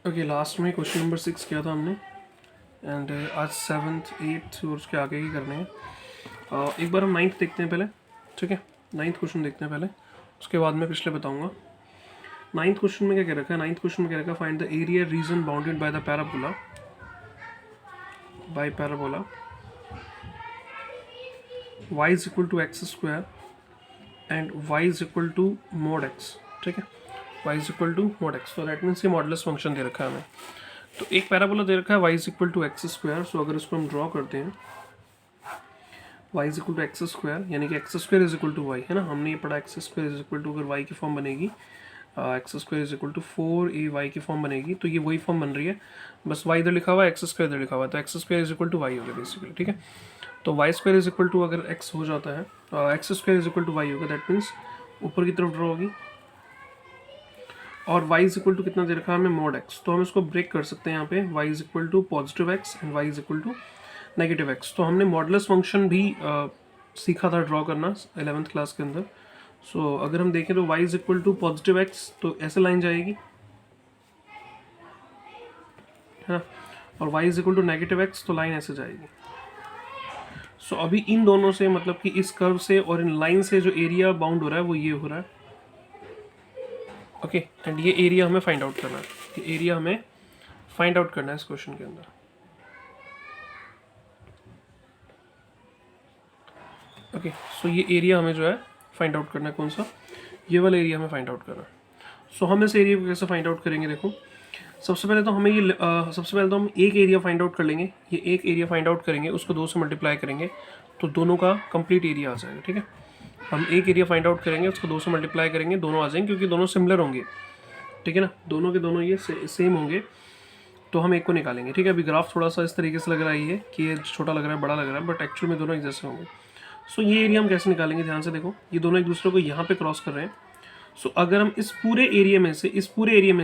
Okay, last में question number 6 किया था हमने एंड आज 7th 8th और उसके आगे ही करने हैं। एक बार हम 9th देखते हैं पहले, ठीक है। 9th क्वेश्चन देखते हैं पहले, उसके बाद मैं पिछले बताऊंगा। 9th क्वेश्चन में क्या कह रखा है? 9th क्वेश्चन में क्या रखा है? Find the area region bounded by the parabola y is equal to x square and y is equal to mod x, ठीक है। y is equal to mod x, तो दैट मीन्स ये modulus function दे रखा है हमें। तो एक पैराबोला दे रखा है y is equal to x square. So अगर इसको हम ड्रॉ करते हैं y is equal to x square, यानी कि x square is equal to y, है ना। हमने ये पढ़ा x square is equal to, अगर y की फॉर्म बनेगी x square is equal to 4ay की फॉर्म बनेगी, तो ये वही फॉर्म बन रही है, बस y इधर लिखा हुआ है, एक्स स्क्वायर इधर लिखा हुआ है, तो x square is equal to y हो गया बेसिकली, ठीक है। तो y square is equal to, अगर x हो जाता है x square is equal to y होगा, दैट मीन्स ऊपर की तरफ ड्रॉ होगी। और y इज इक्वल टू कितना दे रखा है हमें? Mode x। तो हम इसको ब्रेक कर सकते हैं यहाँ पे, y is equal to positive x and y is equal to negative x. तो हमने मॉडुलस फंक्शन भी सीखा था ड्रॉ करना 11th क्लास के अंदर। सो अगर हम देखें तो y is equal to positive x, तो ऐसे लाइन जाएगी, है ना। और y is equal to negative x, तो लाइन ऐसे जाएगी। सो अभी इन दोनों से, मतलब कि इस कर्व से और इन लाइन से जो एरिया बाउंड हो रहा है वो ये हो रहा है, ओके। एंड ये एरिया हमें फाइंड आउट करना है, ये एरिया हमें फाइंड आउट करना है इस क्वेश्चन के अंदर, ओके। सो ये एरिया हमें जो है फाइंड आउट करना है, कौन सा? ये वाला एरिया हमें फाइंड आउट करना है। सो हम इस एरिया को कैसे फाइंड आउट करेंगे? देखो, सबसे पहले तो हमें सबसे पहले तो हम एक एरिया फाइंड आउट कर लेंगे। ये एक एरिया फाइंड आउट करेंगे, उसको 2 से मल्टीप्लाई करेंगे, तो दोनों का कंप्लीट एरिया आ जाएगा, ठीक है। हम एक एरिया फाइंड आउट करेंगे, उसको 2 से मल्टीप्लाई करेंगे, दोनों आ जाएंगे, क्योंकि दोनों सिमिलर होंगे, ठीक है ना। दोनों के दोनों ये सेम होंगे, तो हम एक को निकालेंगे, ठीक है। अभी ग्राफ थोड़ा सा इस तरीके से लग रहा है कि ये छोटा लग रहा है, बड़ा लग रहा है, बट एक्चुअल में दोनों एक जैसे होंगे। सो ये एरिया हम कैसे निकालेंगे? ध्यान से देखो, ये दोनों एक दूसरे को यहाँ पे क्रॉस कर रहे हैं। सो अगर हम इस पूरे एरिया में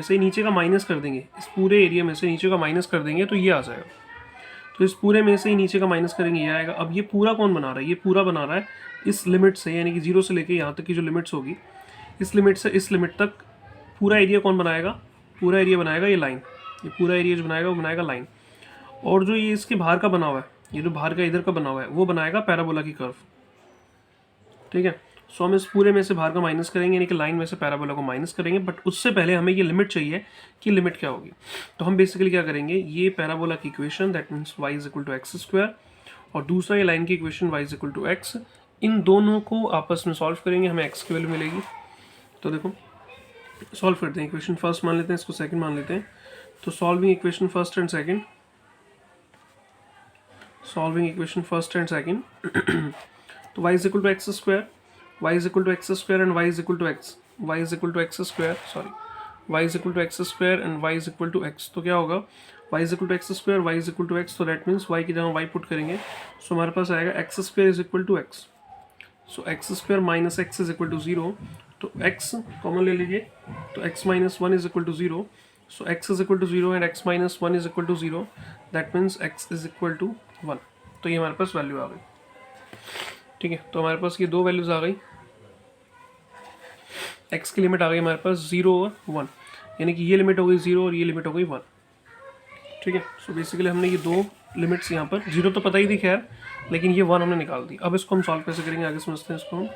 से नीचे का माइनस कर देंगे, इस पूरे एरिया में से नीचे का माइनस कर देंगे, तो ये आ जाएगा। तो इस पूरे में से ही नीचे का माइनस करेंगे, ये आएगा। अब ये पूरा कौन बना रहा है? ये पूरा बना रहा है इस लिमिट से, यानी कि 0 से लेके यहाँ तक की जो लिमिट्स होगी, इस लिमिट से इस लिमिट तक पूरा एरिया कौन बनाएगा? पूरा एरिया बनाएगा ये लाइन। ये पूरा एरिया जो बनाएगा वो बनाएगा लाइन। और जो ये इसके बाहर का बना हुआ है, ये जो बाहर का इधर का बना हुआ है, वो बनाएगा पैराबोला की कर्व, ठीक है। सो हम इस पूरे में से बाहर का माइनस करेंगे, यानी कि लाइन में से पैराबोला को माइनस करेंगे, बट उससे पहले हमें ये लिमिट चाहिए कि लिमिट क्या होगी। तो हम बेसिकली क्या करेंगे, ये पैराबोला की equation, that means y is equal to x square, और दूसरा ये लाइन की equation y is equal to x, इन दोनों को आपस में सॉल्व करेंगे, हमें x की वैल्यू मिलेगी। तो देखो, सॉल्व करते हैं। इक्वेशन फर्स्ट मान लेते हैं, इसको सेकंड मान लेते हैं। तो solving equation first and second, तो y is equal to x square, y is equal to x square and y is equal to x, y is equal to x square, y is equal to x square and y is equal to x. तो क्या होगा? y is equal to x square, y is equal to x, तो that means y की जगह y put करेंगे, सो हमारे पास आएगा x square is equal to x. So x square minus x is equal to 0, तो x कॉमन ले लीजिए, तो x minus 1 is equal to 0, so x is equal to 0 and x minus 1 is equal to 0, that means x is equal to 1। तो ये हमारे पास value आ गई, ठीक है। तो हमारे पास ये दो वैल्यूज आ गई, x की लिमिट आ गई हमारे पास 0 और 1, यानी कि ये लिमिट हो गई 0 और ये लिमिट हो गई 1, ठीक है। सो बेसिकली हमने ये दो लिमिट्स यहाँ पर, 0 तो पता ही थी खैर, लेकिन ये 1 हमने निकाल दी। अब इसको हम सॉल्व कैसे करेंगे, आगे समझते हैं इसको हम।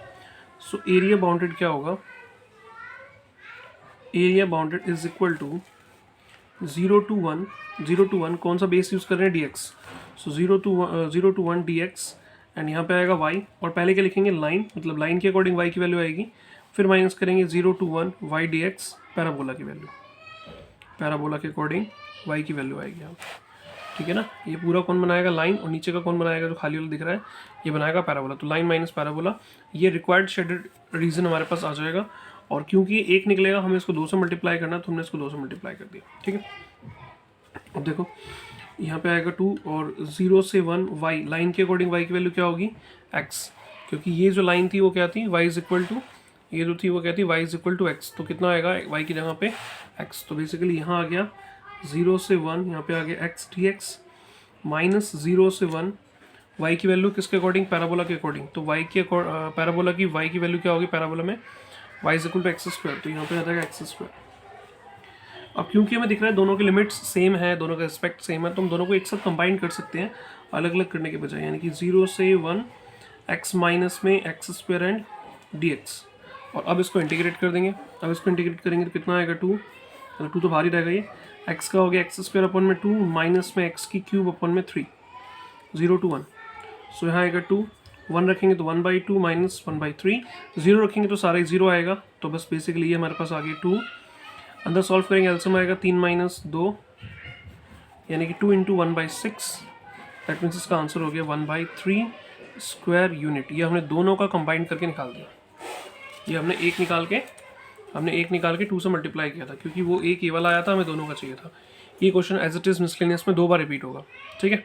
सो एरिया बाउंडेड क्या होगा? Area bounded is equal to 0 to 1, कौन सा बेस यूज़ कर रहे हैं? dx। So 0 to 1 dx, and यहाँ पे आएगा y, और पहले क्या लिखेंगे? लाइन, मतलब लाइन के अकॉर्डिंग y की वैल्यू आएगी, फिर माइनस करेंगे 0 to 1 y dx, पैराबोला की वैल्यू, पैराबोला के अकॉर्डिंग y की वैल्यू आएगी यहाँ, ठीक है ना। ये पूरा कौन बनाएगा? लाइन, और नीचे का कौन बनाएगा? जो खाली वाला दिख रहा है, ये बनाएगा पैराबोला। तो लाइन माइनस पैराबोला, ये रिक्वायर्ड शेडेड रीजन हमारे पास आ जाएगा। और क्योंकि ये एक निकलेगा, हमें इसको 2 से मल्टीप्लाई करना है, तो हमने इसको 2 से मल्टीप्लाई कर दिया, ठीक है। अब देखो, यहाँ पे आएगा 2, और 0 से 1 y, लाइन के अकॉर्डिंग y की वैल्यू क्या होगी? x, क्योंकि ये जो लाइन थी वो क्या थी? y इज इक्वल टू, ये जो थी वो क्या थी? y is equal to x. तो कितना आएगा y की जगह पे? x। तो बेसिकली यहाँ आ गया 0 से 1, यहाँ पे आ गया x dx, माइनस 0 से 1 y की वैल्यू किसके अकॉर्डिंग? पैराबोला के अकॉर्डिंग। तो y की पैराबोला की y की वैल्यू क्या होगी पैराबोला में? y is equal to x square, तो यहाँ पे आ जाएगा एक्स स्क्वायर। अब क्योंकि हमें दिख रहा है दोनों के लिमिट्स सेम है, दोनों का रिस्पेक्ट सेम है, तो हम दोनों को एक साथ कंबाइन कर सकते हैं अलग अलग करने के बजाय, यानी कि 0 से 1 x माइनस में एक्स स्क्वायर एंड dx। और अब इसको इंटीग्रेट कर देंगे। अब इसको इंटीग्रेट करेंगे तो कितना आएगा 2, मतलब 2 तो बाहर ही रहेगा, ये x का हो गया एक्स स्क्वायर अपन में 2 माइनस में x की क्यूब अपन में 3, 0 to 1। सो यहाँ आएगा 2, 1 रखेंगे तो 1/2 माइनस 1/3, 0 रखेंगे तो सारा ही 0 आएगा। तो बस बेसिकली ये हमारे पास आ गया 2। अंदर सॉल्व करेंगे, एल्सियम आएगा 3 माइनस 2 यानी कि 2 इंटू 1/6, दैट मीन्स इसका आंसर हो गया 1/3 स्क्वायर यूनिट। ये हमने दोनों का कंबाइन करके निकाल दिया। ये हमने एक निकाल के 2 से मल्टीप्लाई किया था, क्योंकि वो एक ये वाला आया था, हमें दोनों का चाहिए था। ये question as it is miscellaneous में 2 बार रिपीट होगा, ठीक है।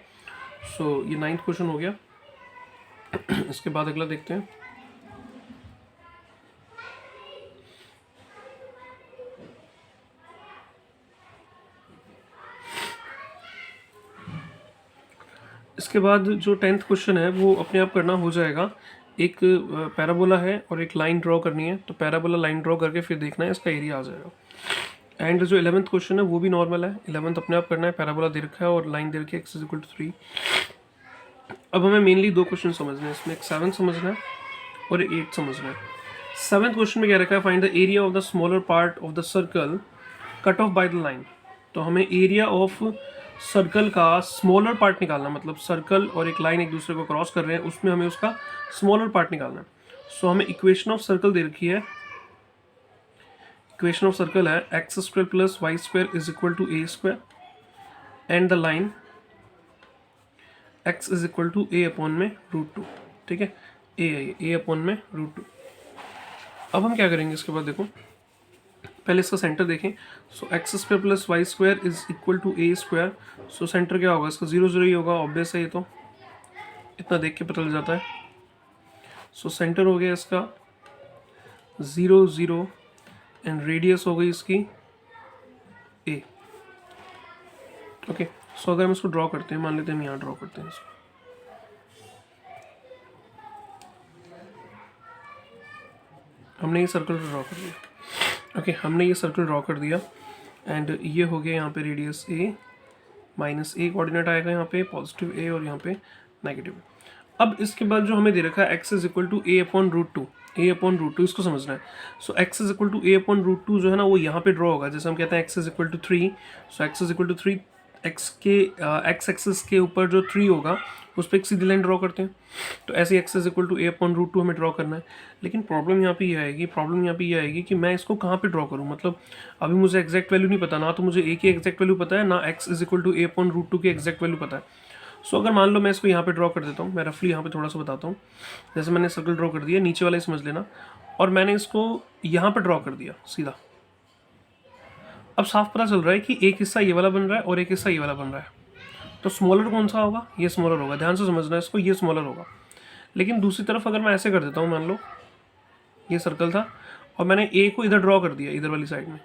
सो ये 9th क्वेश्चन हो गया। इसके बाद अगला देखते हैं। इसके बाद जो 10th क्वेश्चन है वो अपने आप करना हो जाएगा। एक पैराबोला है और एक लाइन ड्रॉ करनी है, तो पैराबोला लाइन ड्रॉ करके फिर देखना है इसका एरिया आ जाएगा। एंड जो 11th क्वेश्चन है वो भी नॉर्मल है, 11th अपने आप करना है। पैराबोला दे रखा है और लाइन दे रखी है x = 3। अब हमें मेनली 2 क्वेश्चन समझने हैं इसमें, एक 7 समझना है और एक 8 समझना है। 7th क्वेश्चन में क्या रखा है, find the area of the smaller part of the circle cut off bye the line. तो हमें एरिया ऑफ सर्कल का स्मॉलर पार्ट निकालना, मतलब सर्कल और एक लाइन एक दूसरे को क्रॉस कर रहे हैं, उसमें हमें उसका स्मॉलर पार्ट निकालना है। सो हमें इक्वेशन ऑफ सर्कल दे रखी है। इक्वेशन ऑफ सर्कल है x² + y² = a² and the line x = a/√2, ठीक है। a/√2। अब हम क्या करेंगे इसके बाद, देखो पहले इसका सेंटर देखें। सो x² + y² = a²। So centre क्या होगा इसका, 0 0 ही होगा, ऑब्वियस है, ये तो इतना देख के पता चल जाता है। सो सेंटर हो गया इसका 0 0 एंड रेडियस हो गई इसकी a। ओके, सो अगर हम इसको ड्रॉ करते हैं, मान लेते हैं हम यहाँ ड्रॉ करते हैं इसको। हमने ये सर्कल ड्रॉ कर दिया। ओके, हमने ये सर्कल ड्रॉ कर दिया एंड ये हो गया यहाँ पे रेडियस a, -a कोऑर्डिनेट आएगा यहाँ पे पॉजिटिव a और यहाँ पे नेगेटिव। अब इसके बाद जो हमें दे रखा है x = a/√2, a/√2 इसको समझना है। सो x = a/√2 जो है ना, वो यहाँ पे ड्रॉ होगा। जैसे हम कहते हैं x = 3, सो x = 3, x एक्सिस के ऊपर जो 3 होगा उस पर एक सीधी लाइन ड्रॉ करते हैं। तो ऐसे x = a/√2 हमें ड्रॉ करना है। लेकिन प्रॉब्लम यहाँ पे ये आएगी कि मैं इसको कहाँ पे ड्रॉ करूँ। मतलब अभी मुझे एग्जैक्ट वैल्यू नहीं पता, ना तो मुझे a की एग्जैक्ट वैल्यू पता है, ना x = a/√2 की एग्जैक्ट वैल्यू पता है। सो अगर मान लो मैं इसको यहाँ पे ड्रॉ कर देता हूँ, मैं रफली यहाँ पे थोड़ा सा बताता हूँ। जैसे मैंने सर्कल ड्रॉ कर दिया, नीचे वाला ही समझ लेना, और मैंने इसको यहाँ पे ड्रॉ कर दिया सीधा। अब साफ पता चल रहा है कि एक हिस्सा ये वाला बन रहा है और एक हिस्सा ये वाला बन रहा है। तो स्मॉलर कौन सा होगा, ये स्मॉलर होगा। ध्यान से समझना है इसको, ये स्मॉलर होगा। लेकिन दूसरी तरफ अगर मैं ऐसे कर देता हूँ, मान लो ये सर्कल था और मैंने ए को इधर ड्रॉ कर दिया, इधर वाली साइड में,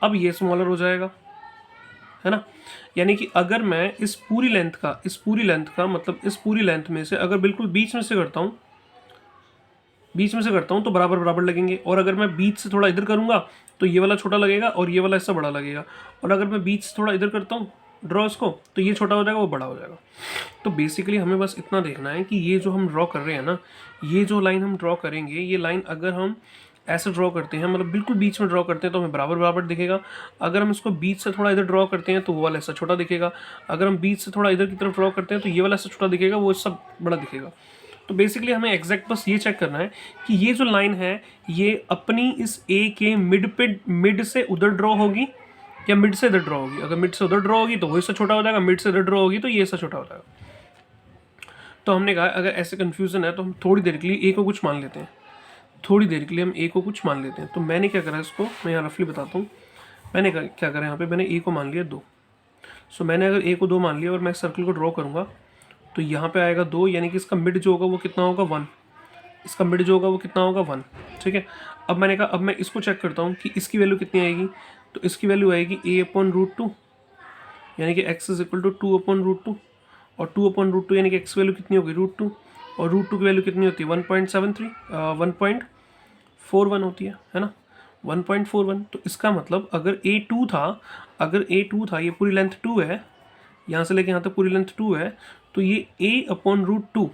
अब ये स्मॉलर हो जाएगा, है ना। यानी कि अगर मैं इस पूरी लेंथ का मतलब इस पूरी लेंथ में से अगर बिल्कुल बीच में से करता हूँ तो बराबर बराबर लगेंगे। और अगर मैं बीच से थोड़ा इधर करूँगा तो ये वाला छोटा लगेगा और ये वाला हिस्सा बड़ा लगेगा। और अगर मैं बीच से थोड़ा इधर करता हूँ ड्रॉ इसको, तो ये छोटा हो जाएगा, वो बड़ा हो जाएगा। तो बेसिकली हमें बस इतना देखना है कि ये जो हम ड्रॉ कर रहे हैं ना, ये जो लाइन हम ड्रॉ करेंगे, ये लाइन अगर हम ऐसे ड्रॉ करते हैं, मतलब बिल्कुल बीच में ड्रॉ करते हैं, तो हमें बराबर बराबर दिखेगा। अगर हम इसको बीच से थोड़ा इधर ड्रॉ करते हैं तो वो वाला हिस्सा छोटा दिखेगा। अगर हम बीच से थोड़ा इधर की तरफ ड्रॉ करते हैं तो ये वाला हिस्सा छोटा दिखेगा, वो हिस्सा बड़ा दिखेगा। तो बेसिकली हमें एग्जैक्ट बस ये चेक करना है कि ये जो लाइन है ये अपनी इस ए के मिड से उधर ड्रॉ होगी या मिड से इधर ड्रॉ होगी। अगर मिड से उधर ड्रॉ होगी तो वो हिस्सा छोटा हो जाएगा, मिड से इधर ड्रॉ होगी तो ये हिस्सा छोटा हो जाएगा। तो हमने कहा अगर ऐसे कन्फ्यूजन है तो हम थोड़ी देर के लिए ए को कुछ मान लेते हैं, तो मैंने क्या करा इसको, मैं यहाँ रफली बताता हूँ। मैंने क्या करा यहाँ पे, मैंने ए को मान लिया 2। सो मैंने अगर ए को 2 मान लिया और मैं सर्कल को ड्रॉ करूँगा तो यहाँ पे आएगा 2, यानी कि इसका मिड जो होगा वो कितना होगा 1, इसका मिड जो होगा वो कितना होगा 1, ठीक है। अब मैंने कहा अब मैं इसको चेक करता हूँ कि इसकी वैल्यू कितनी आएगी। तो इसकी वैल्यू आएगी a/√2, यानी कि x = 2/√2, और 2/√2 यानी कि x वैल्यू कितनी होगी √2, और √2 की वैल्यू कितनी होती है 1.73 1.41 होती है ना। 1.41। तो इसका मतलब अगर A2 था, अगर A2 था, ये पूरी लेंथ 2 है, यहाँ से लेके यहाँ तक पूरी लेंथ 2 है, तो ये A/√2,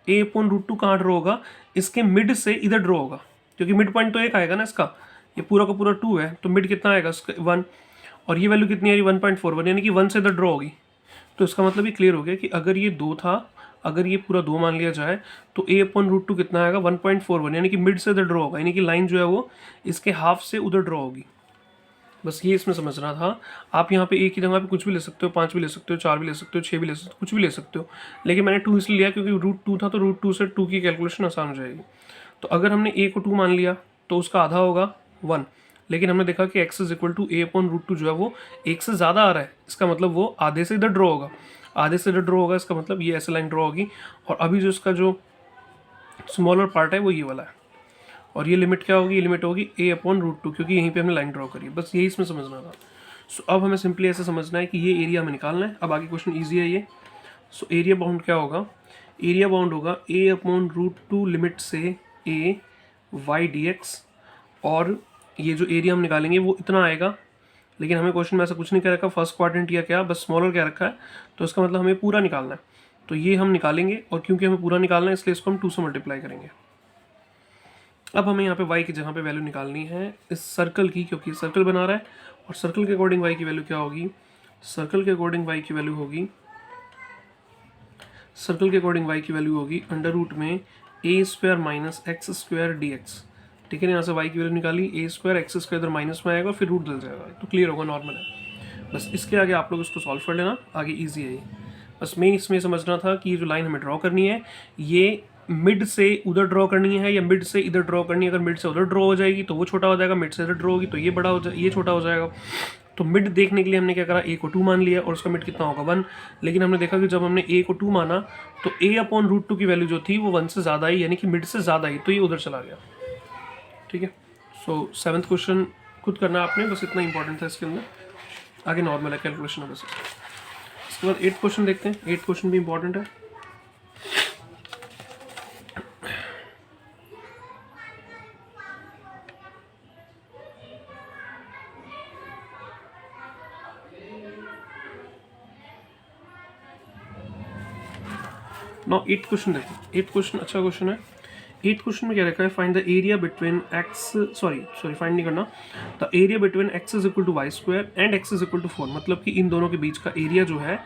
A/√2 कहाँ ड्रॉ होगा, इसके मिड से इधर ड्रॉ होगा, क्योंकि मिड पॉइंट तो एक आएगा ना इसका, ये पूरा का पूरा 2 है, तो मिड कितना आएगा इसका 1, और ये वैल्यू कितनी आ रही 1.41, यानी कि 1 से इधर ड्रॉ होगी। तो इसका मतलब ये क्लियर हो गया कि अगर ये 2 था, अगर ये पूरा 2 मान लिया जाए, तो A/√2 कितना आएगा 1.41, यानी कि मिड से इधर ड्रॉ होगा, यानी कि लाइन जो है वो इसके हाफ से उधर ड्रॉ होगी। बस ये इसमें समझना था। आप यहाँ पे एक ही जगह पे कुछ भी ले सकते हो, 5 भी ले सकते हो, 4 भी ले सकते हो, 6 भी ले सकते हो, कुछ भी ले सकते हो, लेकिन मैंने 2 इसलिए लिया क्योंकि √2 था, तो √2 से 2 की कैलकुलेशन आसान हो जाएगी। तो अगर हमने A को 2 मान लिया तो उसका आधा होगा 1, लेकिन हमने देखा कि x is equal to A/√2 जो है वो 1 से ज़्यादा आ रहा है, इसका मतलब वो आधे से इधर ड्रॉ होगा, आधे से इधर ड्रॉ होगा, इसका मतलब ये ऐसे लाइन ड्रॉ होगी, और अभी जो इसका जो स्मॉलर पार्ट है वो ये वाला है, और ये लिमिट क्या होगी, ये लिमिट होगी A/√2, क्योंकि यहीं पे हमने लाइन ड्रॉ करी है। बस यही इसमें समझना था। सो अब हमें सिंपली ऐसे समझना है कि ये एरिया हमें निकालना है। अब आगे क्वेश्चन ईजी है ये। सो एरिया बाउंड क्या होगा, एरिया बाउंड होगा A/√2 लिमिट से A y dx, और ये जो एरिया हम निकालेंगे वो इतना आएगा, लेकिन हमें क्वेश्चन में ऐसा कुछ नहीं कह रखा फर्स्ट क्वाड्रेंट या क्या, बस स्मॉलर क्या रखा है, तो इसका मतलब हमें पूरा निकालना है। तो ये हम निकालेंगे, और क्योंकि हमें पूरा निकालना है इसलिए इसको हम 2 से मल्टीप्लाई करेंगे। अब हमें यहाँ पे y की जगह पे वैल्यू निकालनी है इस सर्कल की, क्योंकि सर्कल बना रहा है, और सर्कल के अकॉर्डिंग y की वैल्यू क्या होगी, सर्कल के अकॉर्डिंग y की वैल्यू होगी, सर्कल के अकॉर्डिंग y की वैल्यू होगी √ में a² - x² dx। ठीक है ना, यहाँ से y की वैल्यू निकाली, a² x² इधर माइनस में आएगा, फिर रूट डल जाएगा, तो क्लियर होगा, नॉर्मल है। बस इसके आगे आप लोग इसको सॉल्व कर लेना, आगे ईजी है ये। बस मेन इसमें समझना था कि ये जो लाइन हमें ड्रॉ करनी है, ये मिड से उधर ड्रॉ करनी है या मिड से इधर ड्रॉ करनी है। अगर मिड से उधर ड्रॉ हो जाएगी तो वो छोटा हो जाएगा, मिड से इधर ड्रॉ होगी तो ये बड़ा हो जाए, ये छोटा हो जाएगा। तो मिड देखने के लिए हमने क्या करा, A को 2 मान लिया, और उसका मिड कितना होगा 1, लेकिन हमने देखा कि जब हमने A को 2 माना तो A/√2 की वैल्यू जो थी वो 1 से ज़्यादा आई, यानी कि मिड से ज़्यादा आई, तो ये उधर चला गया। ठीक है, सो 7th क्वेश्चन खुद करना आपने, बस इतना इंपॉर्टेंट था इसके अंदर, आगे नॉर्मल है कैलकुलेशन है बस। इसके बाद 8th क्वेश्चन देखते हैं, 8th क्वेश्चन भी इंपॉर्टेंट है। नाउ 8th क्वेश्चन देखो, 8th क्वेश्चन अच्छा क्वेश्चन है। 8th क्वेश्चन में क्या रखा है, find the area between find नहीं करना, the area between x is equal to y² and x is equal to 4, मतलब कि इन दोनों के बीच का एरिया जो है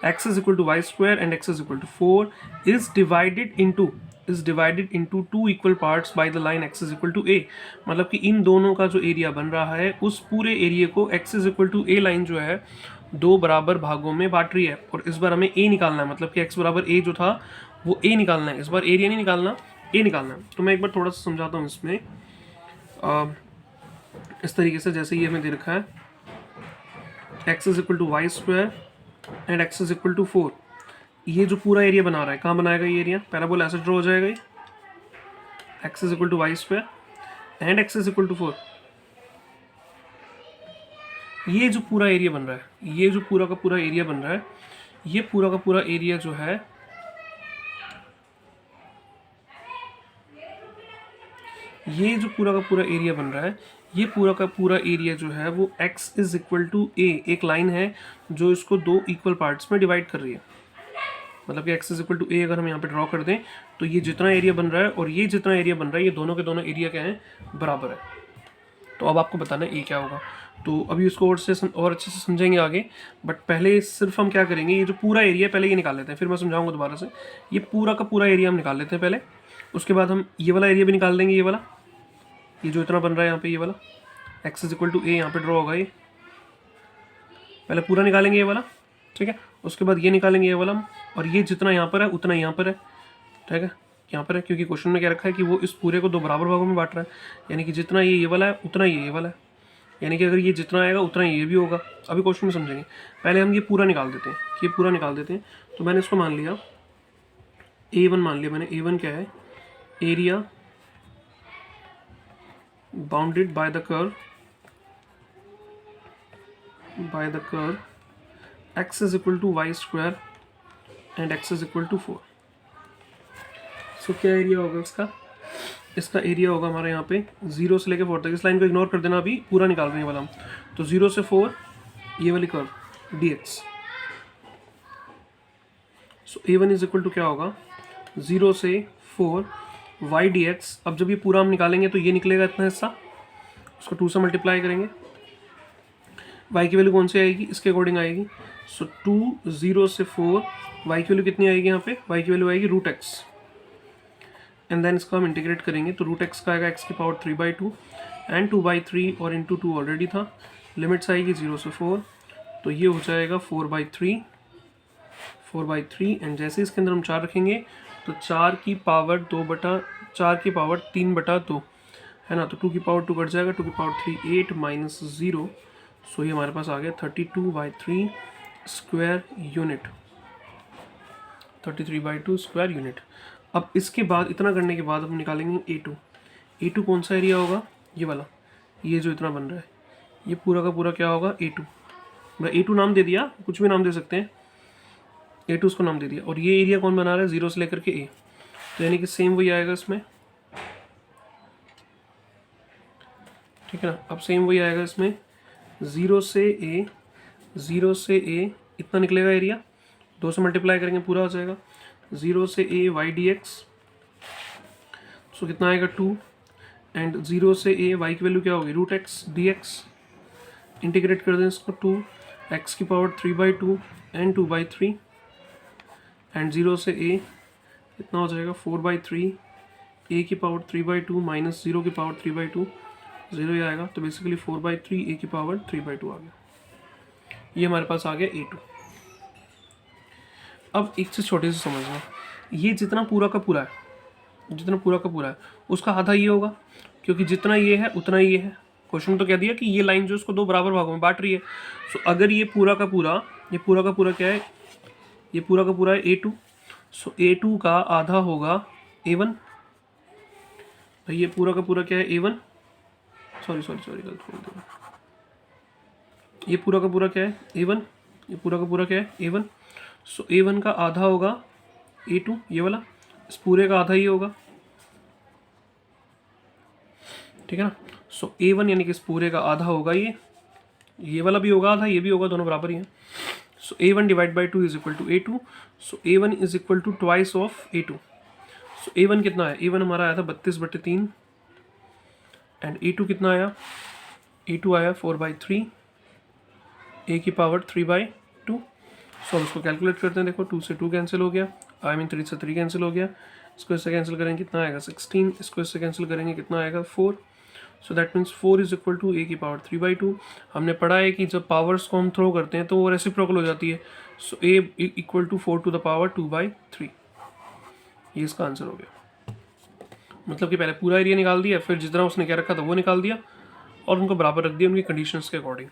x is equal to y² and x is equal to 4 is divided into 2 equal parts by the line x is equal to a। मतलब कि इन दोनों का जो एरिया बन रहा है उस पूरे एरिया को x is equal to a line जो है 2 बराबर भागों में बांट रही है, और इस बार हमें a निकालना है, मतलब कि x बराबर a जो था वो a निकालना है, इस बार एरिया नहीं निकालना, a निकालना है। तो मैं एक बार थोड़ा सा समझाता हूँ इसमें, इस तरीके से, जैसे ये हमें दे रखा है x is equal to y² and x is equal to 4, ये जो पूरा एरिया बना रहा है कहाँ बनाएगा ये एरिया, पैराबोला ऐसे ड्रॉ हो जाएगा ये, x is equal to y² and x is equal to 4। ये जो पूरा एरिया बन रहा है, ये जो पूरा का पूरा एरिया बन रहा है, ये पूरा का पूरा एरिया जो है, ये जो पूरा का पूरा एरिया बन रहा है, ये पूरा का पूरा एरिया जो है वो x is equal to a, एक लाइन है जो इसको 2 इक्वल पार्ट्स में डिवाइड कर रही है। मतलब कि x is equal to a अगर हम यहाँ पे ड्रॉ कर दें तो ये जितना एरिया बन रहा है और ये जितना एरिया बन रहा है, ये दोनों के दोनों एरिया क्या है, बराबर है। तो अब आपको बताना है a क्या होगा। तो अभी उसको और अच्छे से समझेंगे आगे, बट पहले सिर्फ हम क्या करेंगे, ये जो पूरा एरिया पहले ये निकाल लेते हैं, फिर मैं समझाऊंगा दोबारा से। ये पूरा का पूरा एरिया हम निकाल लेते हैं पहले, उसके बाद हम ये वाला एरिया भी निकाल देंगे, ये वाला, ये जो इतना बन रहा है यहाँ पे, ये वाला x is equal to a यहाँ पे ड्रॉ होगा, ये पहले पूरा निकालेंगे ये वाला, ठीक है। उसके बाद ये निकालेंगे ये वाला, और ये जितना यहाँ पर है उतना यहाँ पर है, ठीक है, यहाँ पर है, क्योंकि क्वेश्चन में क्या रखा है कि वो इस पूरे को 2 बराबर भागों में बांट रहा है, यानी कि जितना ये वाला है उतना ये वाला है, यानी कि अगर ये जितना आएगा उतना ये भी होगा। अभी क्वेश्चन में समझेंगे, पहले हम ये पूरा निकाल देते हैं, ये पूरा निकाल देते हैं। तो मैंने इसको मान लिया A1, मान लिया मैंने, A1 क्या है, area bounded by the curve x is equal to y² and x is equal to 4। So क्या एरिया होगा उसका, इसका एरिया होगा हमारे यहाँ पे 0 से लेकर 4 तक। इस लाइन को इग्नोर कर देना, अभी पूरा निकाल रहे हैं वाला हम। तो 0 से 4 ये वाली curve dx। So a1 is equal to क्या होगा 0 से 4 y dx। अब जब ये पूरा हम निकालेंगे तो ये निकलेगा इतना हिस्सा, उसको 2 से मल्टीप्लाई करेंगे। y की वैल्यू कौन सी आएगी, इसके अकॉर्डिंग आएगी। सो 2 0 से 4 y की वैल्यू कितनी आएगी यहाँ पे, y की वैल्यू आएगी √x। एंड देन इसको हम इंटीग्रेट करेंगे तो √x का आएगा x की पावर 3/2 एंड 2/3 और इंटू 2 ऑलरेडी था। लिमिट्स आएगी 0 से 4, तो ये हो जाएगा 4/3 एंड जैसे इसके अंदर हम 4 रखेंगे तो 4 की पावर 3/2 है ना। तो 2 की पावर 2 कट जाएगा, 2 की पावर 3 8 माइनस 0। सो ये हमारे पास आ गया 32/3 स्क्वायर यूनिट, 33/2 स्क्वायर यूनिट। अब इसके बाद इतना करने के बाद हम निकालेंगे A2 कौन सा एरिया होगा, ये वाला, ये जो इतना बन रहा है, ये पूरा का पूरा क्या होगा A2। मैं A2 नाम दे दिया, कुछ भी नाम दे सकते हैं, A2 उसको नाम दे दिया। और ये एरिया कौन बना रहा है 0 से लेकर के A, तो यानी कि सेम वही आएगा इसमें, ठीक है ना। अब सेम वही आएगा इसमें 0 से A इतना निकलेगा एरिया, 2 से मल्टीप्लाई करेंगे पूरा हो जाएगा 0 से A y dx। सो कितना आएगा 2 एंड 0 से A y की वैल्यू क्या होगी √x dx। इंटीग्रेट कर दें इसको 2 x की पावर 3/2 एंड 2/3 एंड 0 से A इतना हो जाएगा 4/3 A की पावर 3/2 माइनस 0 की पावर 3/2, 0 ही आएगा। तो बेसिकली 4/3 A की पावर 3/2 आ गया। ये हमारे पास आ गया A2। अब एक चीज़ छोटी सी समझना, ये जितना पूरा का पूरा है उसका आधा ये होगा, क्योंकि जितना ये है उतना ये है। क्वेश्चन तो कह दिया कि ये लाइन जो उसको 2 बराबर भागों में बांट रही है। सो अगर ये पूरा का पूरा क्या है, ये पूरा का पूरा है A2। सो A2 का आधा होगा A1। भाई ये पूरा का पूरा क्या है A1, सॉरी गलत बोल दिया। ये पूरा का पूरा क्या है A1, ये पूरा का पूरा क्या है A1। सो A1 का आधा होगा A2, ये वाला, इस पूरे का आधा ही होगा, ठीक है ना। सो A1 यानी कि इस पूरे का आधा होगा ये वाला भी होगा आधा, ये भी होगा, दोनों बराबर ही हैं। So A1 divide by 2 is equal to A2। So A1 is equal to twice of A2। So A1 कितना है, A1 हमारा आया था 32/3 एंड A2 कितना आया, A2 आया 4/3 A की पावर 3/2। सो हम इसको कैलकुलेट करते हैं। देखो 2 से 2 कैंसिल हो गया, 3 से 3 कैंसिल हो गया, इसको इससे कैंसिल करेंगे कितना आएगा 16, इसको इससे कैंसिल करेंगे कितना आएगा 4। So that means 4 is equal to A की पावर 3/2। हमने पढ़ा है कि जब पावर्स को हम थ्रो करते हैं तो वो रेसिप्रोकल हो जाती है। So A equal to 4 to the power 2/3, ये इसका आंसर हो गया। मतलब कि पहले पूरा एरिया निकाल दिया, फिर जितना उसने क्या रखा था वो निकाल दिया और उनको बराबर रख दिया उनकी कंडीशंस के अकॉर्डिंग।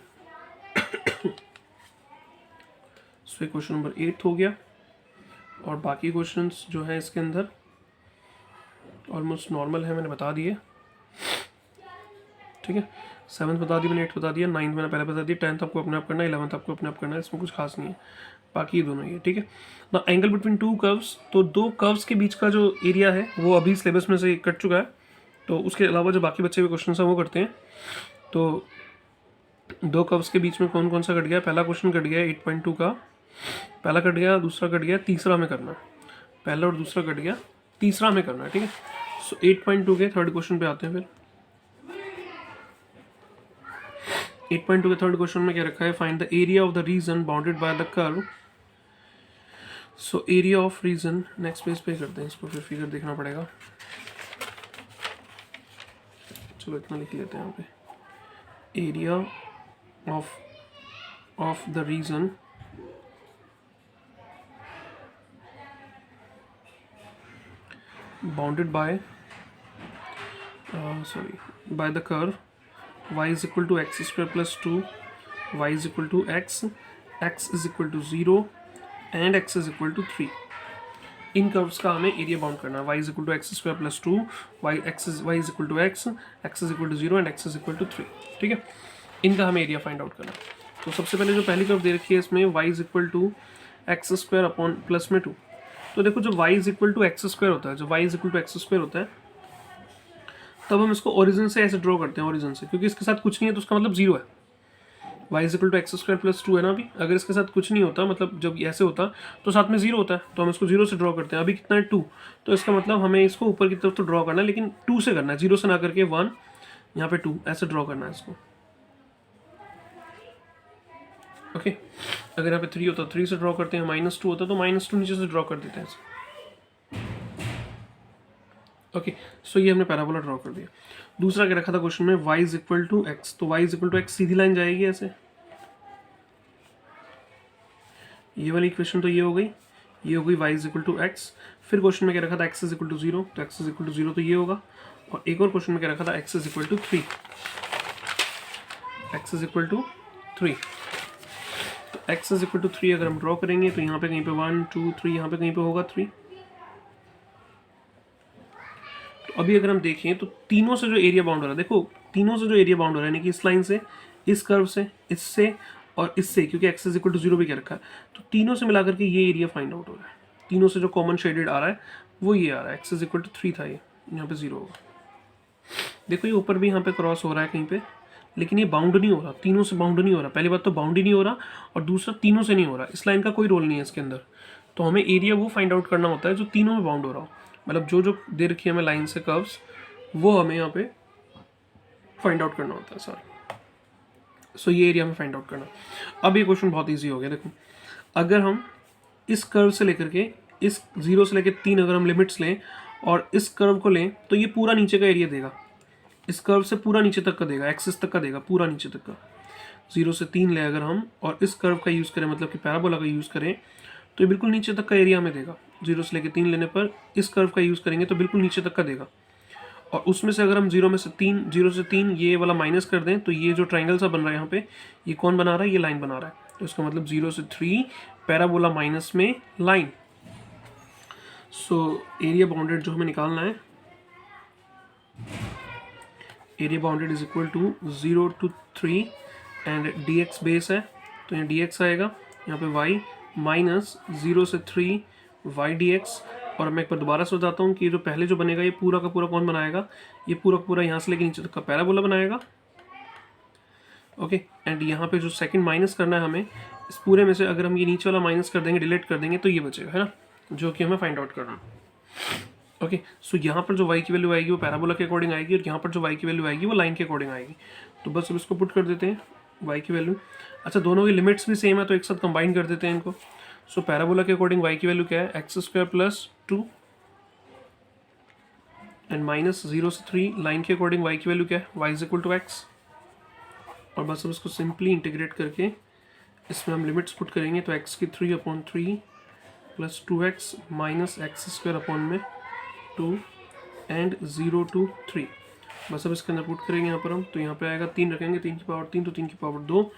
सो ये क्वेश्चन नंबर 8 हो गया। और बाकी क्वेश्चंस जो हैं इसके अंदर ऑलमोस्ट नॉर्मल है, मैंने बता दिए, ठीक है। 7th बता दी मैंने, 8 बता दिया, 9th मैंने पहले बता दिया, 10th आपको अपने आप करना है, 11th आपको अपने आप करना है, इसमें कुछ खास नहीं है, बाकी ये दोनों ही है, ठीक है ना। एंगल बिटवीन 2 कर्व्स, तो 2 कर्व्स के बीच का जो एरिया है वो अभी सिलेबस में से कट चुका है, तो उसके अलावा जो बाकी बच्चे हुए क्वेश्चन हैं वो करते हैं। तो 2 कर्व्स के बीच में कौन कौन सा कट गया, पहला क्वेश्चन कट गया 8.2 का, पहला कट गया, दूसरा कट गया, तीसरा हमें करना है, पहला और दूसरा कट गया, तीसरा हमें करना है, ठीक है। सो 8.2 के थर्ड क्वेश्चन पे आते हैं। फिर 8.2 के थर्ड क्वेश्चन में क्या रखा है, find the area of the region bounded by the curve. So area of region, next page पे करते हैं इसको, फिर फिगर देखना पड़ेगा। चलो इतना लिख लेते हैं यहाँ पे, area of the region bounded by by the curve y is equal to x square plus 2, y is equal to x is equal to 0 and x is equal to 3। In curves का हमें area bound करना है, y is equal to x square plus 2, y is equal to x is equal to 0 and x is equal to 3, ठीक है। इनका हमें area find out करना है। तो सबसे पहले जो पहली कर्व दे रखी है इसमें y is equal to x square upon plus में 2। तो देखो जो y is equal to x square होता है, तब हम इसको ओरिजिन से ऐसे ड्रॉ करते हैं, ओरिजिन से, क्योंकि इसके साथ कुछ नहीं है तो उसका मतलब 0 है। y equal to x square plus 2 है ना अभी, अगर इसके साथ कुछ नहीं होता, मतलब जब ऐसे होता तो साथ में 0 होता है, तो हम इसको 0 से ड्रॉ करते हैं। अभी कितना है 2, तो इसका मतलब हमें इसको ऊपर की तरफ तो ड्रॉ करना है, लेकिन 2 से करना है, 0 से ना करके 1 यहाँ पे 2 ऐसे ड्रॉ करना है इसको। ओके, अगर यहाँ पे 3 होता तो 3 से ड्रॉ करते हैं, -2 होता तो -2 नीचे से ड्रॉ कर देते हैं ऐसे। ओके, सो ये हमने पैराबोला ड्रॉ कर दिया। दूसरा क्या रखा था क्वेश्चन में, y is equal to x, तो y is equal to x सीधी लाइन जाएगी ऐसे, ये वाली इक्वेशन तो ये हो गई, ये हो गई y is equal to x. फिर क्वेश्चन में क्या रखा था, x इज इक्वल टू 0, तो x इज इक्वल टू 0 तो ये होगा। और एक और क्वेश्चन में क्या रखा था, x is equal to 3, x is equal to 3, तो x इज इक्वल टू 3 अगर हम ड्रॉ करेंगे तो यहाँ पे कहीं पे 1 2 3, यहाँ पे कहीं पे होगा 3। तो अभी अगर हम देखें तो तीनों से जो एरिया बाउंड हो रहा है, देखो तीनों से जो एरिया बाउंड हो रहा है, यानी कि इस लाइन से, इस कर्व से, इससे और इससे, क्योंकि x इज इक्वल टू 0 भी क्या रखा है, तो तीनों से मिलाकर के ये एरिया फाइंड आउट हो रहा है। तीनों से जो कॉमन शेडेड आ रहा है वो ये आ रहा है, x इज इक्वल टू 3 था, ये यहाँ पे 0 होगा। देखो ये ऊपर भी यहाँ पे क्रॉस हो रहा है कहीं पे, लेकिन ये बाउंड नहीं हो रहा, तीनों से बाउंड नहीं हो रहा। पहली बात तो बाउंड ही नहीं हो रहा, और दूसरा तीनों से नहीं हो रहा। इस लाइन का कोई रोल नहीं है इसके अंदर, तो हमें एरिया वो फाइंड आउट करना होता है जो तीनों में बाउंड हो रहा हो, मतलब जो जो दे रखी है हमें लाइन से कर्व्स, वो हमें यहाँ पे फाइंड आउट करना होता है। सॉरी, सो ये एरिया हमें फाइंड आउट करना। अब ये क्वेश्चन बहुत ईजी हो गया। देखो अगर हम इस कर्व से लेकर के, इस 0 से लेकर 3 अगर हम लिमिट्स लें और इस कर्व को लें, तो ये पूरा नीचे का एरिया देगा, इस कर्व से पूरा नीचे तक का देगा, एक्सिस तक का देगा, पूरा नीचे तक का। 0 से 3 ले अगर हम और इस कर्व का यूज़ करें, मतलब कि पैराबोला का यूज़ करें, तो ये बिल्कुल नीचे तक का एरिया हमें देगा। 0 से लेकर 3 लेने पर इस कर्व का यूज़ करेंगे तो बिल्कुल नीचे तक का देगा। और उसमें से अगर हम 0 से 3 ये वाला माइनस कर दें, तो ये जो ट्राइंगल सा बन रहा है यहाँ पे, ये कौन बना रहा है, ये लाइन बना रहा है। तो इसका मतलब 0 से 3 पैराबोला माइनस में लाइन। सो एरिया बाउंडेड जो हमें निकालना है, area bounded is equal to 0 to 3 and dx base है, तो यहाँ dx आएगा, यहाँ पे y माइनस 0 से 3 y dx। और मैं एक बार दोबारा से बताता हूँ कि ये जो पहले जो बनेगा, ये पूरा का पूरा कौन बनाएगा, ये पूरा का पूरा यहाँ से लेके नीचे तक का पैराबोला बनाएगा। ओके, एंड यहाँ पे जो सेकंड माइनस करना है हमें, इस पूरे में से अगर हम ये नीचे वाला माइनस कर देंगे, डिलीट कर देंगे, तो ये बचेगा, है ना, जो कि हमें फाइंड आउट करना। ओके, सो यहाँ पर जो y की वैल्यू आएगी वो पैराबोला के अकॉर्डिंग आएगी, और यहाँ पर जो y की वैल्यू आएगी वो लाइन के अकॉर्डिंग आएगी। तो बस अब इसको पुट कर देते हैं, y की वैल्यू। अच्छा, दोनों की लिमिट्स भी सेम है, तो एक साथ कंबाइन कर देते हैं इनको। सो पैराबोला के अकॉर्डिंग y की वैल्यू क्या है, x square plus 2 and minus 0 से 3। लाइन के अकॉर्डिंग y की वैल्यू क्या है, y is equal to x. और बस अब इसको सिंपली इंटीग्रेट करके इसमें हम लिमिट्स पुट करेंगे, तो x की 3/3 plus 2x minus x square upon में 2 एंड 0 to 3। बस अब इसके अंदर पुट करेंगे यहाँ पर हम, तो यहाँ पे आएगा 3 रखेंगे, 3 की पावर 3 तो 3 की पावर 2,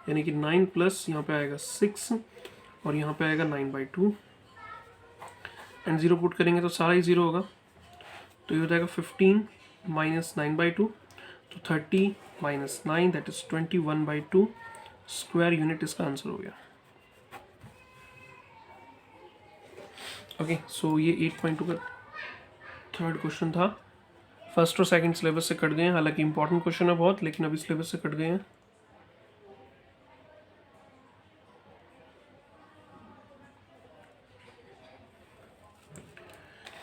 यानी कि 9 प्लस यहाँ पे आएगा 6 और यहाँ पे आएगा 9/2 एंड 0 पुट करेंगे तो सारा ही 0 होगा। तो ये हो जाएगा 15 माइनस 9/2, तो 30 minus 9 that is 21/2 square unit इसका आंसर हो गया। ओके, सो ये 8.2 का थर्ड क्वेश्चन था। फर्स्ट और सेकंड सिलेबस से कट गए हैं, हालांकि इंपॉर्टेंट क्वेश्चन है बहुत, लेकिन अभी सिलेबस से कट गए हैं।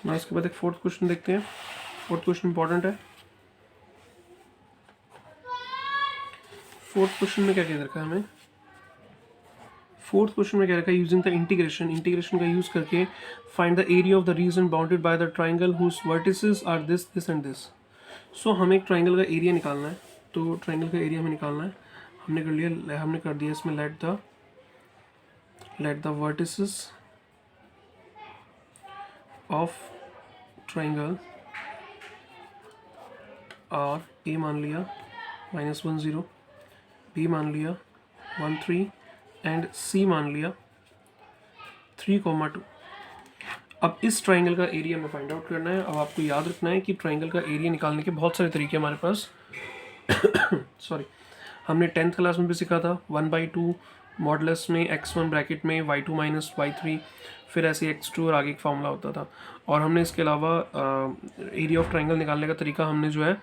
ना इसके बाद एक फोर्थ क्वेश्चन देखते हैं। फोर्थ क्वेश्चन इंपॉर्टेंट है। फोर्थ क्वेश्चन में क्या कह रखा है हमें, फोर्थ क्वेश्चन में क्या रखा है, यूजिंग द इंटीग्रेशन, इंटीग्रेशन का यूज करके find the area of the region bounded by the triangle whose vertices are this this and this. So हमें एक ट्राइंगल का एरिया निकालना है, तो ट्राइंगल का एरिया हमें निकालना है। हमने कर लिया, हमने कर दिया इसमें let the vertices of triangle are A मान लिया -1 0, बी मान लिया 1 3 एंड सी मान लिया 3,2। अब इस ट्राइंगल का एरिया में फाइंड आउट करना है। अब आपको याद रखना है कि ट्राइंगल का एरिया निकालने के बहुत सारे तरीके हमारे पास सॉरी, हमने 10th क्लास में भी सीखा था 1/2 मॉडुलस में x1 ब्रैकेट में y2 माइनस y3। फिर ऐसे x2 और आगे एक फार्मूला होता था। और हमने इसके अलावा एरिया ऑफ ट्राइंगल निकालने का तरीका हमने जो है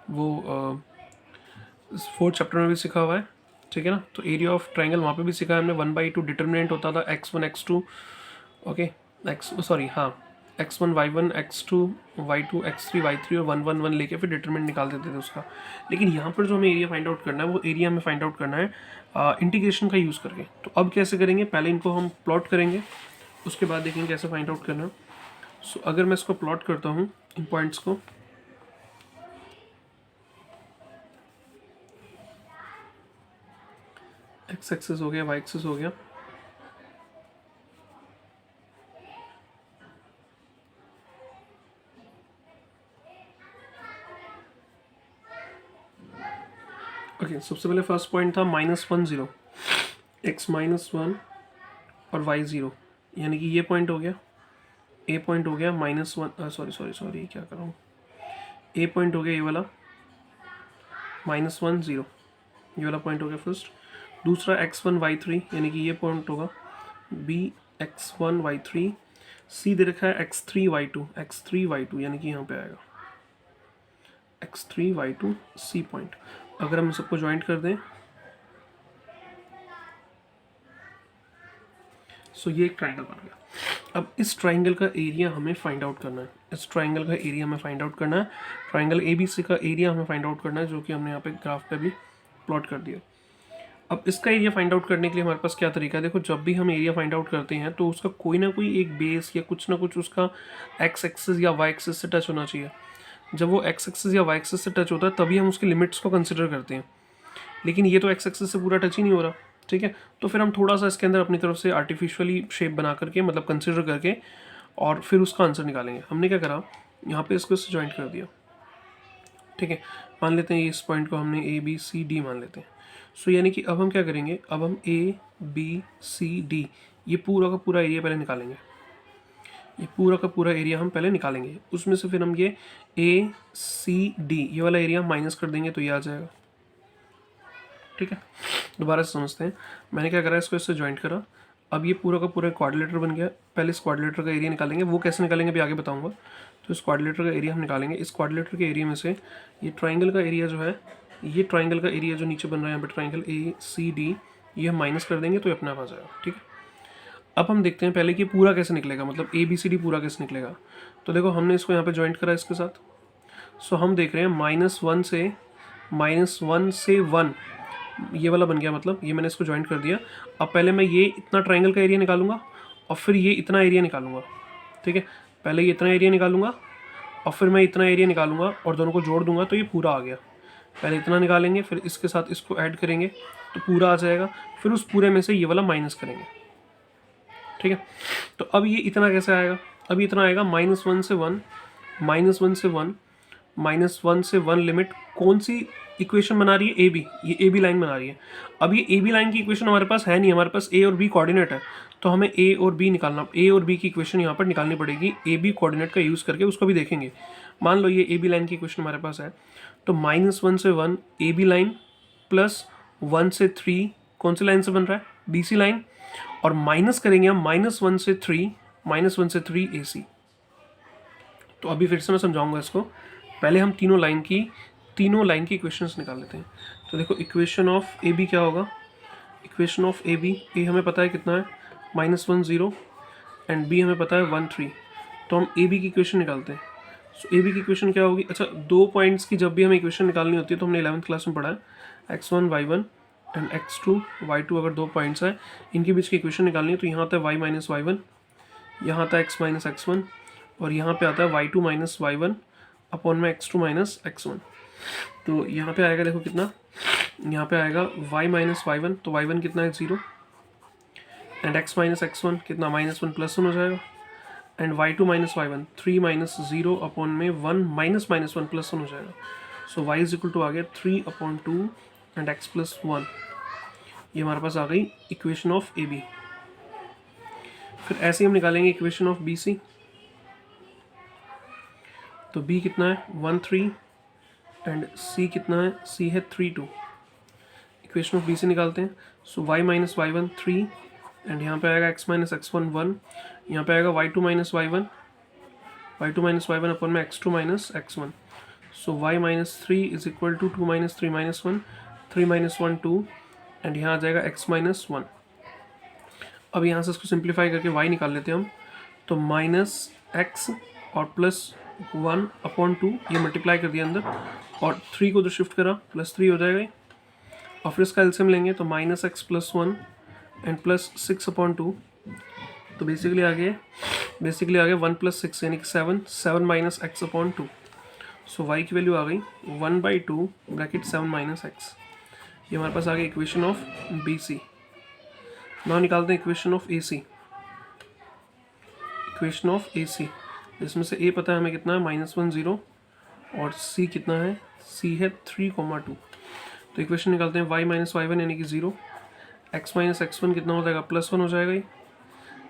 वो 4th चैप्टर में भी सीखा हुआ है, ठीक है ना। तो एरिया ऑफ ट्राइंगल वहाँ पे भी सीखा है हमने। 1/2 डिटर्मिनेंट होता था x1 x2, okay x1 y1 x2 y2 x3 y3 और 1 1 1 लेके फिर डिटरमिनेंट निकाल देते थे उसका। लेकिन यहाँ पर जो हमें एरिया फाइंड आउट करना है वो एरिया हमें फाइंड आउट करना है इंटीग्रेशन का यूज़ करके। तो अब कैसे करेंगे, पहले इनको हम प्लॉट करेंगे, उसके बाद देखेंगे कैसे फाइंड आउट करना है। सो अगर मैं इसको प्लॉट करता हूँ इन पॉइंट्स को, एक्स एक्सिस हो गया, वाई एक्सिस हो गया, ओके। सबसे पहले फर्स्ट पॉइंट था -1 0, x -1 और y 0, यानी कि ये पॉइंट हो गया, ए पॉइंट हो गया -1, सॉरी क्या कर रहा हूँ, ए पॉइंट हो गया ये वाला -1 0, ये वाला पॉइंट हो गया फर्स्ट। दूसरा x1 y3, यानी कि ये पॉइंट होगा b x1 y3, c दे रखा है x3 y2, यानी कि यहाँ पे आएगा x3 y2 c पॉइंट। अगर हम सबको ज्वाइंट कर दें सो ये एक ट्राइंगल बन गया। अब इस ट्राइंगल का एरिया हमें फाइंड आउट करना है, इस ट्राइंगल का एरिया हमें फाइंड आउट करना है, ट्राइंगल ABC का एरिया हमें फाइंड आउट करना है, जो कि हमने यहाँ पे ग्राफ पे भी प्लॉट कर दिया। अब इसका एरिया फाइंड आउट करने के लिए हमारे पास क्या तरीका है, देखो जब भी हम एरिया फाइंड आउट करते हैं तो उसका कोई ना कोई एक बेस या कुछ ना कुछ उसका एक्स एक्सिस या वाई एक्सिस से टच होना चाहिए। जब वो एक्स एक्सिस या वाई एक्सिस से टच होता है तभी हम उसकी लिमिट्स को कंसिडर करते हैं, लेकिन ये तो एक्स एक्सिस से पूरा टच ही नहीं हो रहा, ठीक है। तो फिर हम थोड़ा सा इसके अंदर अपनी तरफ से आर्टिफिशियली शेप बना करके, मतलब कंसिडर करके, और फिर उसका आंसर निकालेंगे। हमने क्या करा, यहाँ पे इसको इससे ज्वाइंट कर दिया, ठीक है। मान लेते हैं इस पॉइंट को हमने ABCD मान लेते हैं। सो यानी कि अब हम क्या करेंगे, अब हम ABCD ये पूरा का पूरा एरिया पहले निकालेंगे, ये पूरा का पूरा एरिया हम पहले निकालेंगे। उसमें से फिर हम ये ACD ये वाला एरिया माइनस कर देंगे तो ये आ जाएगा, ठीक है। दोबारा से समझते हैं, मैंने क्या करा, इसको इससे ज्वाइंट करा, अब ये पूरा का पूरा क्वाड्रिलेटर बन गया। पहले इस क्वाड्रिलेटर का एरिया निकालेंगे, वो कैसे निकालेंगे भी आगे बताऊंगा। तो इस क्वाड्रिलेटर का एरिया हम निकालेंगे। इस क्वाड्रिलेटर के एरिया में से ये ट्राइंगल का एरिया जो है, ये ट्राइंगल का एरिया जो नीचे बन रहा है यहाँ पर ट्राइंगल ACD, ये हम माइनस कर देंगे तो ये अपने आप आ जाएगा, ठीक है। अब हम देखते हैं पहले कि पूरा कैसे निकलेगा, मतलब ABCD पूरा कैसे निकलेगा। तो देखो हमने इसको यहाँ पे ज्वाइंट करा इसके साथ। सो हम देख रहे हैं -1 से 1 ये वाला बन गया, मतलब ये मैंने इसको ज्वाइंट कर दिया। अब पहले मैं ये इतना ट्राइंगल का एरिया निकालूंगा और फिर ये इतना एरिया निकालूंगा, ठीक है। पहले ये इतना एरिया निकालूंगा और फिर मैं इतना एरिया निकालूंगा और दोनों को जोड़ दूंगा तो ये पूरा आ गया। पहले इतना निकालेंगे, फिर इसके साथ इसको ऐड करेंगे तो पूरा आ जाएगा, फिर उस पूरे में से ये वाला माइनस करेंगे, ठीक है। तो अब ये इतना कैसे आएगा, अब इतना आएगा -1 से 1, -1 से 1 लिमिट कौन सी इक्वेशन बना रही है, AB, ये AB लाइन बना रही है। अब ये AB लाइन की इक्वेशन हमारे पास है नहीं, हमारे पास A और B कोऑर्डिनेट है, तो हमें A और B निकालना, A और B की इक्वेशन यहाँ पर निकालनी पड़ेगी AB कोऑर्डिनेट का यूज़ करके, उसको भी देखेंगे। मान लो ये AB लाइन की इक्वेशन हमारे पास है, तो -1 से 1 AB लाइन प्लस 1 से 3 कौन सी लाइन से बन रहा है, BC लाइन, और माइनस करेंगे हम -1 से 3 AC। तो अभी फिर से मैं समझाऊंगा इसको, पहले हम तीनों लाइन की इक्वेशंस निकाल लेते हैं। तो देखो इक्वेशन ऑफ AB क्या होगा, इक्वेशन ऑफ AB, A हमें पता है कितना है -1 0 एंड B हमें पता है 1 3, तो हम AB की इक्वेशन निकालते हैं। सो AB की इक्वेशन क्या होगी, अच्छा 2 पॉइंट्स की जब भी हमें इक्वेशन निकालनी होती है तो हमने 11th क्लास में पढ़ा है, x1 y1 and x2 y2, अगर 2 पॉइंट्स है इनके बीच की इक्वेशन निकालनी है तो यहाँ आता है y - y1, यहाँ आता है x - x1, और यहाँ पे आता है y2 - y1 अपॉन में x2 - x1। तो यहाँ पे आएगा, देखो कितना, यहाँ पे आएगा y - y1, तो y1 कितना है 0, एंड x - x1 कितना -1 + 1 हो जाएगा, एंड y2 - y1 3 - 0 अपॉन में 1 - -1 + 1 हो जाएगा। सो y = आ गया 3/2 एंड x + 1, ये हमारे पास आ गई इक्वेशन ऑफ AB। फिर ऐसे ही हम निकालेंगे इक्वेशन ऑफ BC। तो B कितना है 1 3 एंड C कितना है, C है 3 2। इक्वेशन ऑफ BC निकालते हैं। सो y - y1 3 एंड यहाँ पे आएगा x माइनस x1 1, यहाँ पे आएगा y2 माइनस y1 अपन में x2 minus x1. So y minus 3 is equal to 2 minus 3 minus 1, 3 minus 1 2, and यहाँ आ जाएगा x माइनस 1. अब यहाँ से इसको सिंप्लीफाई करके y निकाल लेते हैं हम. तो माइनस x और प्लस 1 अपॉन 2 ये मल्टीप्लाई कर दिया अंदर, और 3 को जो शिफ्ट करा प्लस 3 हो जाएगा. और फिर इसका एलसीएम लेंगे तो minus x plus 1 and plus 6 upon 2. तो बेसिकली आ गया 1 प्लस 6 यानी कि 7 माइनस एक्स अपॉन 2. सो वाई की वैल्यू आ गई 1/2 ब्रैकेट 7 माइनस एक्स. ये हमारे पास आ गई equation of B C. Now निकालते हैं इक्वेशन ऑफ ए सी. इसमें से ए पता है हमें कितना है, -1 0, और सी कितना है, सी है 3,2. तो इक्वेशन निकालते हैं y माइनस y1 यानी कि 0, x माइनस x1 कितना हो जाएगा, +1 हो जाएगा,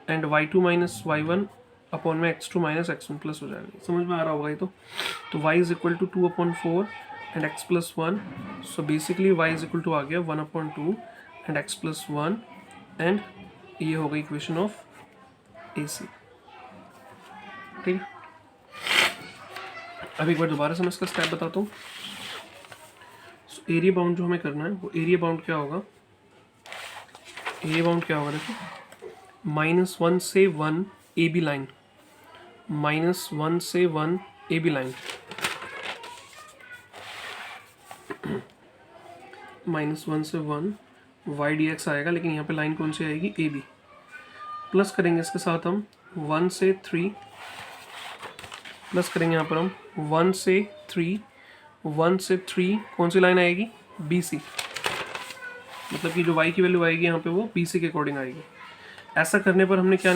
and y2 minus y1 upon में x2 माइनस x1 प्लस हो जाएगा. समझ में आ रहा होगा ये तो y is equal to 2/4 and x plus 1. So basically y is equal to आ गया 1/2 एंड x प्लस 1, एंड ये हो गई इक्वेशन ऑफ ए सी. ठीक है, अब एक बार दोबारा से मैं इसका स्टेप बताता हूँ. एरिया बाउंड जो हमें करना है वो एरिया बाउंड क्या होगा, देखो -1 से 1 ए बी लाइन, -1 से 1 ए बी लाइन, -1 से 1 वाई डी एक्स आएगा, लेकिन यहाँ पे लाइन कौन सी आएगी, ए बी. प्लस करेंगे इसके साथ हम 1 से 3, प्लस करेंगे यहाँ पर हम 1 से 3 कौन सी लाइन आएगी, बी सी. मतलब कि जो y की वैल्यू आएगी यहाँ पे वो बी सी के अकॉर्डिंग आएगी. ऐसा करने पर हमने क्या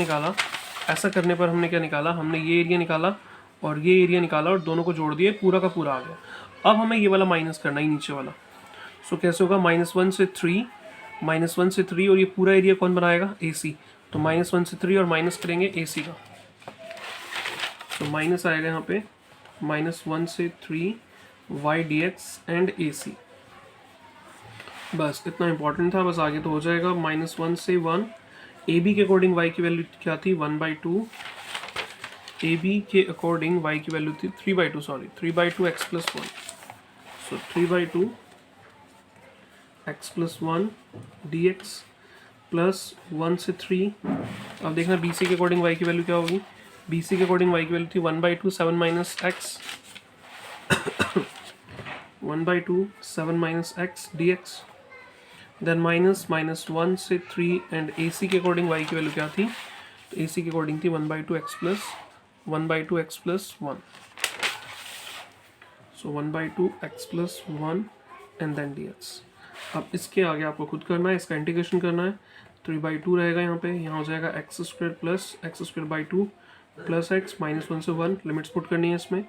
निकाला, हमने ये एरिया निकाला और ये एरिया निकाला और दोनों को जोड़ दिए, पूरा का पूरा आ गया. अब हमें ये वाला माइनस करना ही नीचे वाला. सो कैसे होगा, -1 से 3 और ये पूरा एरिया कौन बनाएगा, ए सी. तो -1 से 3 और माइनस करेंगे ए सी का. तो माइनस आएगा यहाँ पे -1 से 3 वाई डी एक्स एंड ए सी. बस इतना इंपॉर्टेंट था, बस आगे तो हो जाएगा. -1 से 1 ए बी के अकॉर्डिंग y की वैल्यू क्या थी, 1/2. ए बी के अकॉर्डिंग y की वैल्यू थी 3/2 एक्स प्लस 1. सो 3/2 x plus 1 D x plus 1 से 3. अब देखना बी सी के अकॉर्डिंग y की वैल्यू क्या होगी, बी सी के अकॉर्डिंग y की वैल्यू थी 1/2 7 minus x 1/2 7 minus x d x. Then -1 से 3 एंड ए सी के अकॉर्डिंग y की वैल्यू क्या थी, तो ए सी के अकॉर्डिंग थी 1/2 x plus 1. So 1/2 x plus 1 and then d x. अब इसके आगे आपको खुद करना है, इसका इंटीग्रेशन करना है. 3/2 रहेगा यहाँ पे, यहाँ हो जाएगा x² plus x²/2 plus x -1 से 1, लिमिट्स पुट करनी है इसमें.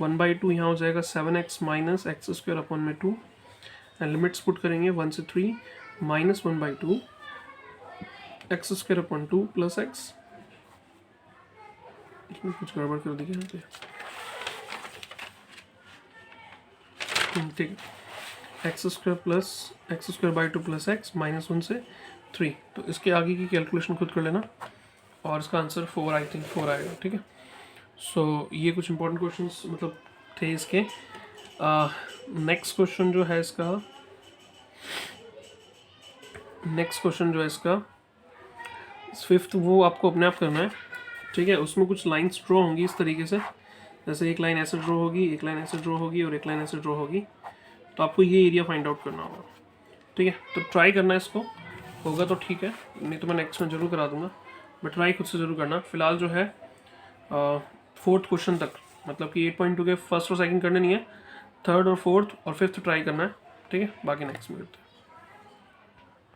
1/2 यहाँ हो जाएगा 7x माइनस x² अपॉन में 2, एंड लिमिट्स पुट करेंगे 1 से 3 -1/2 x² अपॉन 2 प्लस x. इसमें कुछ गड़बड़ कर दी यहाँ पे, ठीक है. x² plus x²/2 plus x -1 से 3. तो इसके आगे की कैलकुलेशन खुद कर लेना, और इसका आंसर 4 आएगा. ठीक है. सो ये कुछ इंपॉर्टेंट क्वेश्चंस मतलब थे इसके. नेक्स्ट क्वेश्चन जो है इसका फिफ्थ, वो आपको अपने आप करना है. ठीक है. उसमें कुछ लाइंस ड्रॉ होंगी इस तरीके से, जैसे एक लाइन ऐसे ड्रॉ होगी, एक लाइन ऐसे ड्रॉ होगी और एक लाइन ऐसे ड्रॉ होगी. तो आपको ये एरिया फाइंड आउट करना होगा. ठीक है. तो ट्राई करना है इसको, होगा तो ठीक है, नहीं तो मैं नेक्स्ट में ज़रूर करा दूंगा, बट ट्राई खुद से ज़रूर करना. फिलहाल जो है 4th क्वेश्चन तक, मतलब कि 8.2 के फर्स्ट और सेकंड करने नहीं है, 3rd और 4th और 5th ट्राई करना है. ठीक है. बाकी नेक्स्ट में करते हैं.